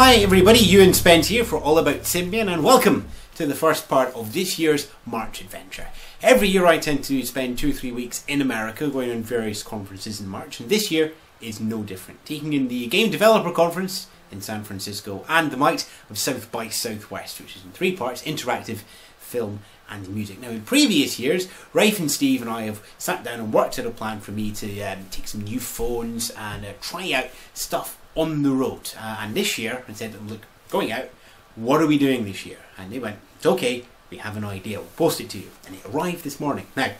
Hi everybody, Ewan Spence here for All About Symbian, and welcome to the first part of this year's March adventure. Every year I tend to spend 2 or 3 weeks in America going on various conferences in March, and this year is no different, taking in the Game Developer Conference in San Francisco and the might of South by Southwest, which is in 3 parts: interactive, film and music. Now in previous years, Rafe and Steve and I have sat down and worked out a plan for me to take some new phones and try out stuff on the road. And this year I said, look, going out, what are we doing this year? And they went, it's okay, we have an idea, we'll post it to you. And it arrived this morning. Now,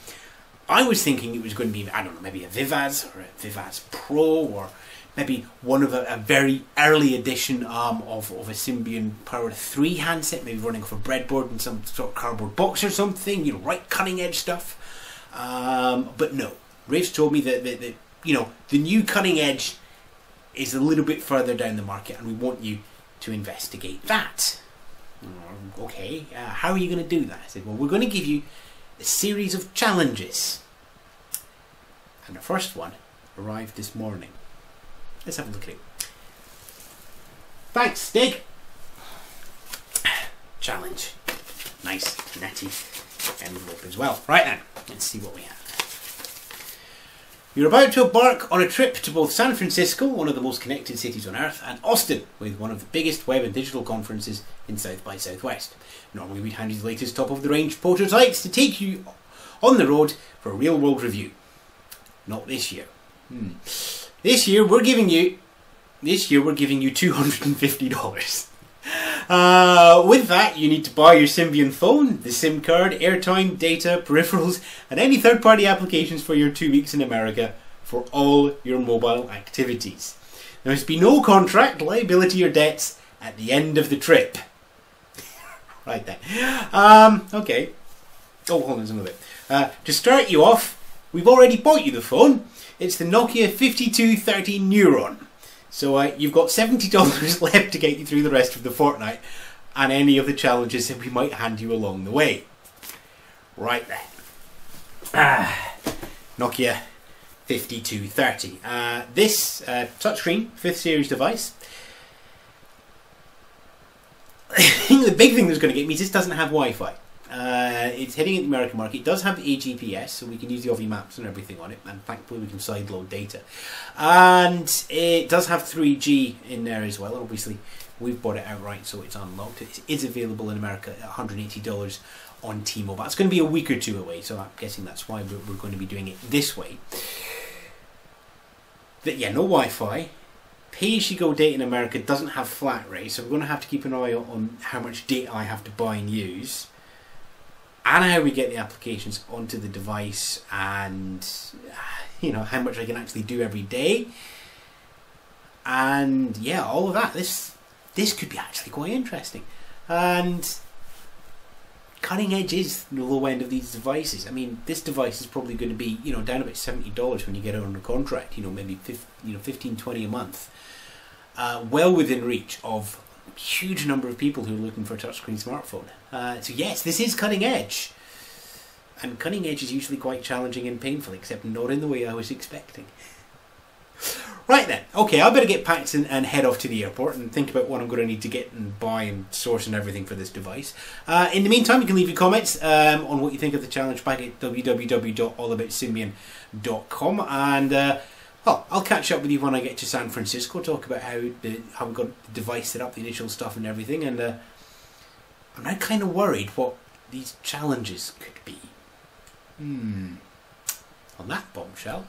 I was thinking it was going to be, I don't know, maybe a Vivaz or a Vivaz Pro, or maybe one of a very early edition of a Symbian Power 3 handset, maybe running off a breadboard and some sort of cardboard box or something, you know, right cutting edge stuff. But no, Rafe's told me that you know, the new cutting edge is a little bit further down the market and we want you to investigate that. Okay, how are you going to do that? I said, well, we're going to give you a series of challenges. And the first one arrived this morning. Let's have a look at it. Thanks, Stig. Challenge. Nice, natty envelope as well. Right then, let's see what we have. You're about to embark on a trip to both San Francisco, one of the most connected cities on earth, and Austin, with one of the biggest web and digital conferences in South by Southwest. Normally we'd hand you the latest top-of-the-range prototypes to take you on the road for a real-world review. Not this year. This year we're giving you $250. With that, you need to buy your Symbian phone, the SIM card, airtime, data, peripherals, and any third-party applications for your 2 weeks in America for all your mobile activities. There must be no contract, liability, or debts at the end of the trip. Right then. Okay. Oh, hold on, there's another bit. To start you off, we've already bought you the phone. It's the Nokia 5230 Neuron. So you've got $70 left to get you through the rest of the fortnight and any of the challenges that we might hand you along the way. Right then. Nokia 5230. This touchscreen 5th series device. I think the big thing that's going to get me is this doesn't have Wi-Fi. It's heading in the American market. It does have AGPS, so we can use the Aussie maps and everything on it, and thankfully we can sideload data. And it does have 3G in there as well. Obviously, we've bought it outright, so it's unlocked. It is available in America at $180 on T-Mobile. It's going to be a week or two away, so I'm guessing that's why we're going to be doing it this way. But yeah, no Wi-Fi. Pay-as-you-go data in America doesn't have flat rate, so we're going to have to keep an eye on how much data I have to buy and use, and how we get the applications onto the device, and you know, how much I can actually do every day, and yeah, all of that. This could be actually quite interesting, and cutting edge is the low end of these devices. I mean, this device is probably going to be, you know, down about $70 when you get it under contract. You know, maybe 15, 20 a month. Well within reach of a huge number of people who are looking for a touchscreen smartphone. So yes, this is cutting edge. And cutting edge is usually quite challenging and painful, except not in the way I was expecting. Right then, okay, I better get packed and head off to the airport and think about what I'm going to need to get and buy and source and everything for this device. In the meantime, you can leave your comments on what you think of the challenge back at www.allaboutsymbian.com, and well, I'll catch up with you when I get to San Francisco, talk about how we got the device set up, the initial stuff and everything, and I'm now kind of worried what these challenges could be. On that bombshell,